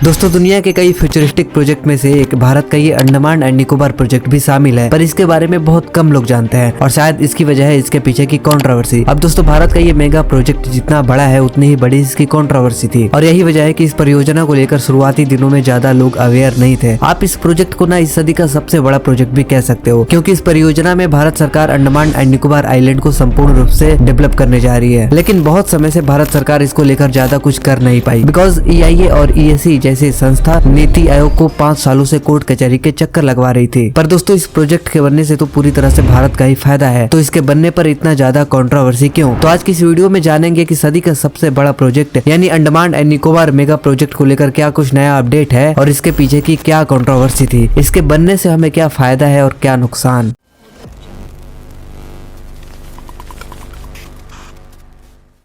दोस्तों दुनिया के कई फ्यूचरिस्टिक प्रोजेक्ट में से एक भारत का ये अंडमान एंड निकोबार प्रोजेक्ट भी शामिल है, पर इसके बारे में बहुत कम लोग जानते हैं और शायद इसकी वजह है इसके पीछे की कंट्रोवर्सी। अब दोस्तों भारत का ये मेगा प्रोजेक्ट जितना बड़ा है उतनी ही बड़ी इसकी कंट्रोवर्सी थी और यही वजह है कि इस परियोजना को लेकर शुरुआती दिनों में ज्यादा लोग अवेयर नहीं थे। आप इस प्रोजेक्ट को ना इस सदी का सबसे बड़ा प्रोजेक्ट भी कह सकते हो, क्योंकि इस परियोजना में भारत सरकार अंडमान एंड निकोबार आइलैंड को संपूर्ण रूप से डेवलप करने जा रही है। लेकिन बहुत समय से भारत सरकार इसको लेकर ज्यादा कुछ कर नहीं पाई, बिकॉज EIA और EAC जैसी संस्था नीति आयोग को 5 सालों से कोर्ट कचहरी के चक्कर लगवा रही थी। पर दोस्तों इस प्रोजेक्ट के बनने से तो पूरी तरह से भारत का ही फायदा है, तो इसके बनने पर इतना ज्यादा कंट्रोवर्सी क्यों? तो आज की इस वीडियो में जानेंगे कि सदी का सबसे बड़ा प्रोजेक्ट यानी Andaman and Nicobar mega project को लेकर क्या कुछ नया अपडेट है और इसके पीछे की क्या कंट्रोवर्सी थी, इसके बनने से हमें क्या फायदा है और क्या नुकसान।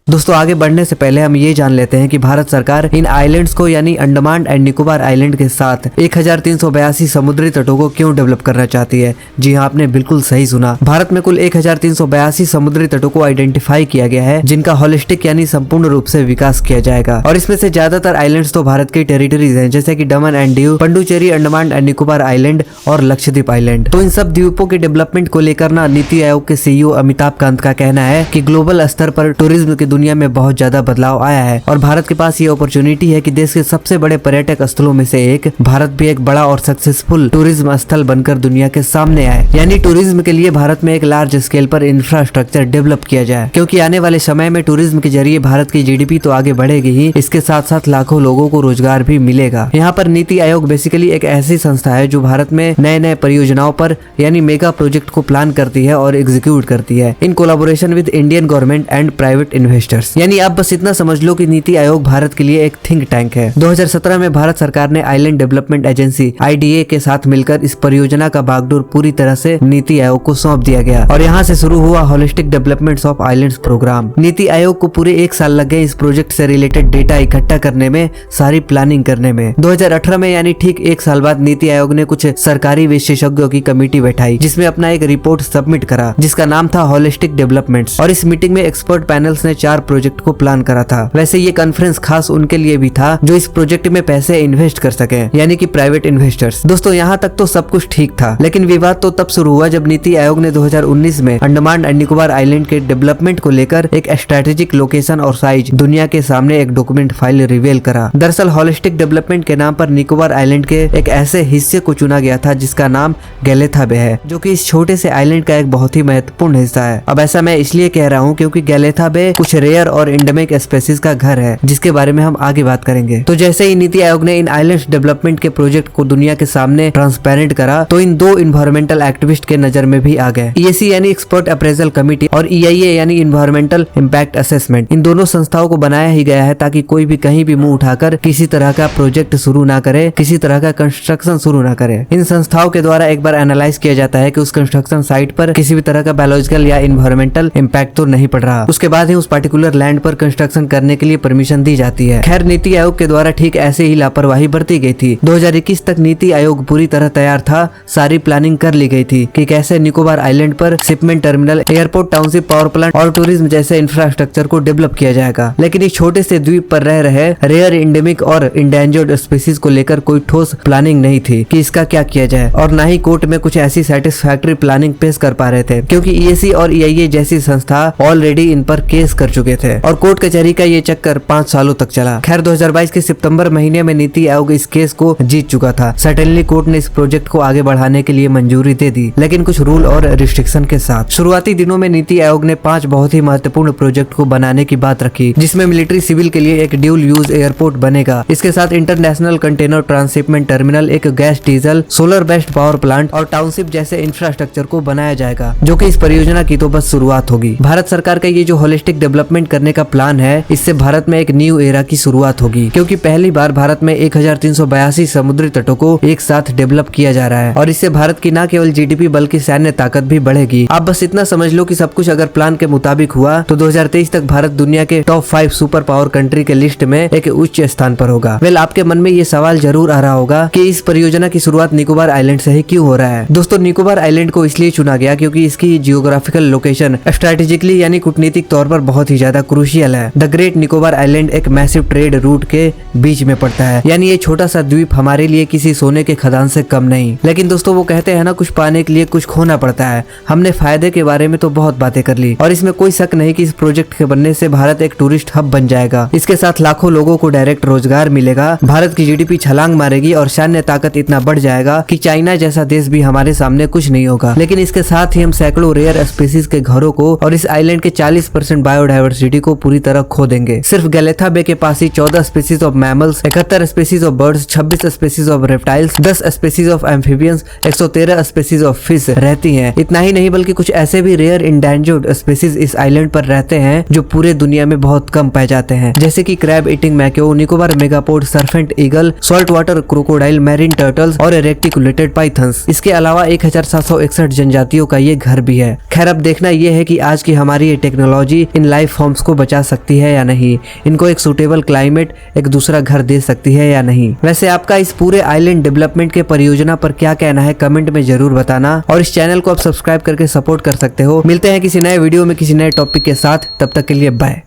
दोस्तों आगे बढ़ने से पहले हम ये जान लेते हैं कि भारत सरकार इन आइलैंड्स को यानी अंडमान एंड निकोबार आइलैंड के साथ 1382 समुद्री तटों को क्यों डेवलप करना चाहती है। जी हाँ, आपने बिल्कुल सही सुना। भारत में कुल 1382 समुद्री तटों को आइडेंटिफाई किया गया है, जिनका होलिस्टिक यानी संपूर्ण रूप से विकास किया जाएगा और इसमें से ज्यादातर आइलैंड्स तो भारत के टेरिटरीज हैं, जैसे कि दमन and Diu, Puducherry, Andaman and Nicobar island और लक्षद्वीप आइलैंड। तो इन सब द्वीपों के डेवलपमेंट को लेकर ना नीति आयोग के CEO अमिताभ कांत का कहना है कि ग्लोबल स्तर पर टूरिज्म की दुनिया में बहुत ज्यादा बदलाव आया है और भारत के पास ये अपॉर्चुनिटी है कि देश के सबसे बड़े पर्यटक स्थलों में से एक भारत भी एक बड़ा और सक्सेसफुल टूरिज्म स्थल बनकर दुनिया के सामने आए। यानी टूरिज्म के लिए भारत में एक लार्ज स्केल पर इंफ्रास्ट्रक्चर डेवलप किया जाए, क्योंकि आने वाले समय में टूरिज्म के जरिए भारत की GDP तो आगे बढ़ेगी ही, इसके साथ साथ लाखों लोगों को रोजगार भी मिलेगा। यहाँ पर नीति आयोग बेसिकली एक ऐसी संस्था है जो भारत में नए नए परियोजनाओं पर यानी मेगा प्रोजेक्ट को प्लान करती है और एग्जीक्यूट करती है in collaboration with Indian government and private investors. यानी आप बस इतना समझ लो कि नीति आयोग भारत के लिए एक थिंक टैंक है। 2017 में भारत सरकार ने आइलैंड डेवलपमेंट एजेंसी IDA के साथ मिलकर इस परियोजना का बागडोर पूरी तरह से नीति आयोग को सौंप दिया गया और यहाँ से शुरू हुआ holistic development of islands programme. NITI Aayog को पूरे 1 साल लग गए इस प्रोजेक्ट से रिलेटेड डेटा इकट्ठा करने में, सारी प्लानिंग करने में। 2018 में यानी ठीक 1 साल बाद नीति आयोग ने कुछ सरकारी विशेषज्ञों की कमेटी बैठाई, जिसमें अपना एक रिपोर्ट सबमिट करा जिसका नाम था होलिस्टिक डेवलपमेंट्स। और इस मीटिंग में एक्सपर्ट पैनल्स ने 4 प्रोजेक्ट को प्लान करा था। वैसे ये कॉन्फ्रेंस खास उनके लिए भी था जो इस प्रोजेक्ट में पैसे इन्वेस्ट कर सके, यानी कि प्राइवेट इन्वेस्टर्स। दोस्तों यहाँ तक तो सब कुछ ठीक था, लेकिन विवाद तो तब शुरू हुआ जब नीति आयोग ने 2019 में अंडमान एंड निकोबार आइलैंड के डेवलपमेंट को लेकर एक स्ट्रेटेजिक लोकेशन और साइज दुनिया के सामने एक डॉक्यूमेंट फाइल रिवील करा। दरअसल होलिस्टिक डेवलपमेंट के नाम पर निकोबार आइलैंड के एक ऐसे हिस्से को चुना गया था जिसका नाम गैलेथा बे है, जो कि इस छोटे से आइलैंड का एक बहुत ही महत्वपूर्ण हिस्सा है। अब ऐसा मैं इसलिए कह रहा हूँ क्योंकि गैलेथा बे कुछ रेयर और एंडेमिक स्पेसीज का घर है, जिसके बारे में हम आगे बात करेंगे। तो जैसे ही नीति आयोग ने इन आइलैंड्स डेवलपमेंट के प्रोजेक्ट को दुनिया के सामने ट्रांसपेरेंट करा, तो इन 2 इन्वायरमेंटल एक्टिविस्ट के नजर में भी आ गए। EAC यानी एक्सपर्ट अप्रेजल कमेटी और EIA यानी इन्वायरमेंटल इम्पैक्ट असेसमेंट। इन दोनों संस्थाओं को बनाया ही गया है ताकि कोई भी कहीं भी मुंह उठाकर किसी तरह का प्रोजेक्ट शुरू ना करे, किसी तरह का कंस्ट्रक्शन शुरू ना करे। इन संस्थाओं के द्वारा एक बार एनालाइज किया जाता है कि उस कंस्ट्रक्शन साइट पर किसी भी तरह का बायोलॉजिकल या इन्वायरमेंटल इम्पैक्ट तो नहीं पड़ रहा। उसके बाद ही उस पर्टिकुलर लैंड पर कंस्ट्रक्शन करने के लिए परमिशन दी जाती है। खैर नीति आयोग के द्वारा ठीक ऐसे ही लापरवाही बरती गई थी। 2021 तक नीति आयोग पूरी तरह तैयार था, सारी प्लानिंग कर ली गई थी कि कैसे निकोबार आइलैंड पर shipment terminal, airport, township, power plant और टूरिज्म जैसे इंफ्रास्ट्रक्चर को डेवलप किया जाएगा। लेकिन इस छोटे से द्वीप पर रह रहे रेयर, एंडेमिक और इंडेंजर्ड स्पीसीज को लेकर कोई ठोस प्लानिंग नहीं थी कि इसका क्या किया जाए, और न ही कोर्ट में कुछ ऐसी सेटिस्फैक्टरी प्लानिंग पेश कर पा रहे थे, क्योंकि EAC और EIA जैसी संस्था ऑलरेडी इन पर केस कर चुके थे और कोर्ट कचहरी का ये चक्कर 5 सालों तक चला। खैर 2022 के सितंबर महीने में नीति आयोग इस केस को जीत चुका था। सडनली कोर्ट ने इस प्रोजेक्ट को आगे बढ़ाने के लिए मंजूरी दे दी, लेकिन कुछ रूल और रिस्ट्रिक्शन के साथ। शुरुआती दिनों में नीति आयोग ने 5 बहुत ही महत्वपूर्ण प्रोजेक्ट को बनाने की बात रखी, जिसमें मिलिट्री सिविल के लिए एक ड्यूल यूज एयरपोर्ट बनेगा। इसके साथ इंटरनेशनल कंटेनर ट्रांसशिपमेंट टर्मिनल, एक gas diesel, solar based power plant और टाउनशिप जैसे इंफ्रास्ट्रक्चर को बनाया जाएगा, जो कि इस परियोजना की तो बस शुरुआत होगी। भारत सरकार का ये जो होलिस्टिक डेवलपमेंट करने का प्लान है, इससे भारत में एक न्यू एरा की शुरुआत होगी, क्योंकि पहली बार भारत में 1382 समुद्री तटों को एक साथ डेवलप किया जा रहा है और इससे भारत की न केवल GDP बल्कि सैन्य ताकत भी बढ़ेगी। आप बस इतना समझ लो कि सब कुछ अगर प्लान के मुताबिक हुआ तो 2023 तक भारत दुनिया के टॉप 5 सुपर पावर कंट्री के लिस्ट में एक उच्च स्थान पर होगा। वेल आपके मन में ये सवाल जरूर आ रहा होगा कि इस परियोजना की शुरुआत निकोबार आइलैंड से ही क्यों हो रहा है। दोस्तों निकोबार आइलैंड को इसलिए चुना गया क्योंकि इसकी जियोग्राफिकल लोकेशन स्ट्रेटेजिकली यानी कूटनीतिक तौर पर बहुत ही ही ज्यादा क्रूशियल है। द ग्रेट निकोबार आइलैंड एक मैसिव ट्रेड रूट के बीच में पड़ता है, यानी ये छोटा सा द्वीप हमारे लिए किसी सोने के खदान से कम नहीं। लेकिन दोस्तों वो कहते हैं ना, कुछ पाने के लिए कुछ खोना पड़ता है। हमने फायदे के बारे में तो बहुत बातें कर ली और इसमें कोई शक नहीं कि इस प्रोजेक्ट के बनने से भारत एक टूरिस्ट हब बन जाएगा। इसके साथ लाखों लोगों को डायरेक्ट रोजगार मिलेगा, भारत की जीडीपी छलांग मारेगी और सैन्य ताकत इतना बढ़ जाएगा कि चाइना जैसा देश भी हमारे सामने कुछ नहीं होगा। लेकिन इसके साथ ही हम सैकड़ों रेयर स्पीसीज के घरों को और इस आइलैंड के 40% बायोडायवर्सिटी को पूरी तरह खो देंगे। सिर्फ गैलेथा बे के पास ही 14 species of mammals, 71 species of birds, 26 species of reptiles, 10 species of amphibians, 113 species of fish रहती हैं। इतना ही नहीं बल्कि कुछ ऐसे भी रेयर इंडेंजर्ड स्पीसीज इस आइलैंड पर रहते हैं जो पूरे दुनिया में बहुत कम पाए जाते हैं, जैसे कि crab eating macaque, Nicobar megapode, serpent eagle, salt water crocodile, marine turtles और रेक्टिकुलेटेड पाइथन्स। इसके अलावा 1761 जनजातियों का ये घर भी है। खैर अब देखना यह है कि आज की हमारी ये टेक्नोलॉजी इन लाइफ फॉर्म्स को बचा सकती है या नहीं, इनको एक सूटेबल क्लाइमेट, एक दूसरा घर दे सकती है या नहीं। वैसे आपका इस पूरे आइलैंड डेवलपमेंट के परियोजना पर क्या कहना है कमेंट में जरूर बताना और इस चैनल को आप सब्सक्राइब करके सपोर्ट कर सकते हो। मिलते हैं किसी नए वीडियो में किसी नए टॉपिक के साथ, तब तक के लिए बाय।